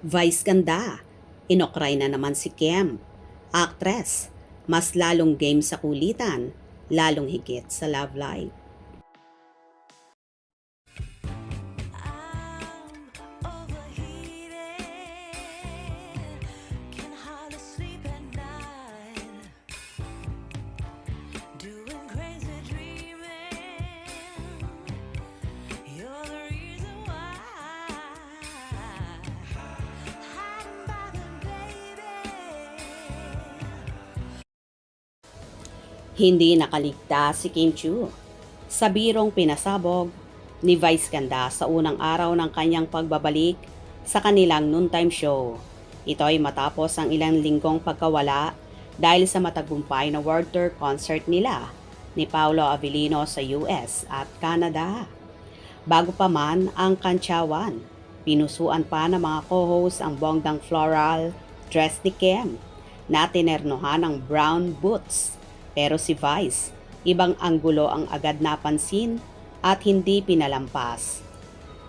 Vice ganda, inokray na naman si Kem. Actress, mas lalong game sa kulitan, lalong higit sa love life. I'm overheated, can hardly sleep at night, doing crazy dreaming. You're the reason why. Hiding by the baby. Hindi nakaligtas si Kim Chiu sa birong pinasabog ni Vice Ganda sa unang araw ng kanyang pagbabalik sa kanilang noontime show. Ito ay matapos ang ilang linggong pagkawala dahil sa matagumpay na world tour concert nila ni Paolo Avellino sa US at Canada. Bago pa man ang kantsawan, pinusuan pa ng mga co-host ang bonggang floral dress ni Kim na tinernohan ng brown boots. Pero si Vice, ibang anggulo ang agad napansin at hindi pinalampas.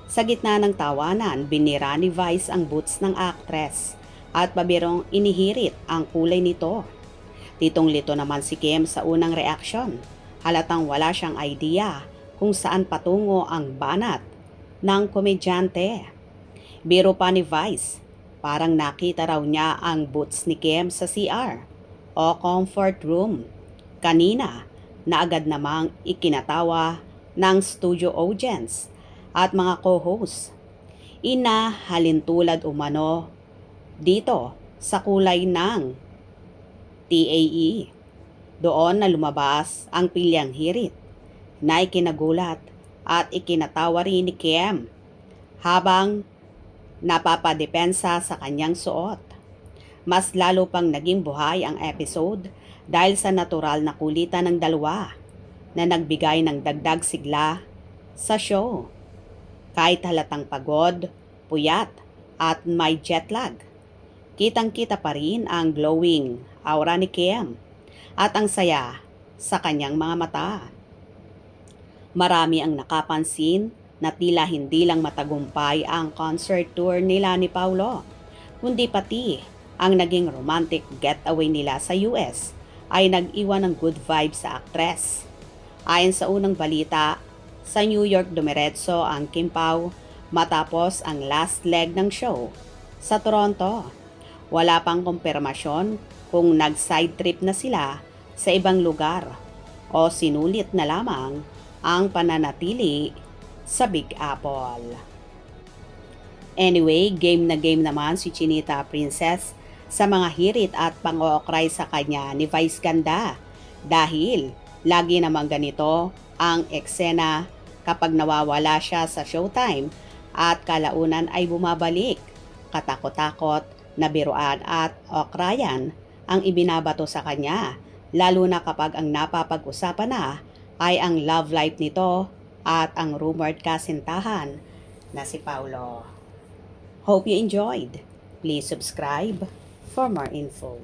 Sa gitna ng tawanan, binira ni Vice ang boots ng actress at pabirong inihirit ang kulay nito. Litong-lito naman si Kim sa unang reaksyon. Halatang wala siyang idea kung saan patungo ang banat ng komedyante. Biro pa ni Vice, parang nakita raw niya ang boots ni Kim sa CR o comfort room. Kanina na agad namang ikinatawa ng studio audience at mga co-host. Inahalintulad umano dito sa kulay ng TAE. Doon na lumabas ang pilyang hirit na ikinagulat at ikinatawa rin ni Kim habang napapadepensa sa kanyang suot. Mas lalo pang naging buhay ang episode dahil sa natural na kulitan ng dalawa na nagbigay ng dagdag sigla sa show. Kahit halatang pagod, puyat at may jet lag, kitang-kita pa rin ang glowing aura ni Kim at ang saya sa kanyang mga mata. Marami ang nakapansin na tila hindi lang matagumpay ang concert tour nila ni Paulo, kundi pati ang naging romantic getaway nila sa US ay nag-iwan ng good vibes sa actress. Ayon sa unang balita, sa New York dumiretso ang Kim Pao matapos ang last leg ng show sa Toronto. Wala pang kumpirmasyon kung nag-side trip na sila sa ibang lugar o sinulit na lamang ang pananatili sa Big Apple. Anyway, game na game naman si Chinita Princess sa mga hirit at pang-ookray sa kanya ni Vice Ganda dahil lagi namang ganito ang eksena kapag nawawala siya sa showtime at kalaunan ay bumabalik. Katakot-takot na biruan at okrayan ang ibinabato sa kanya, lalo na kapag ang napapag-usapan na ay ang love life nito at ang rumored kasintahan na si Paulo. Hope you enjoyed. Please subscribe for more info.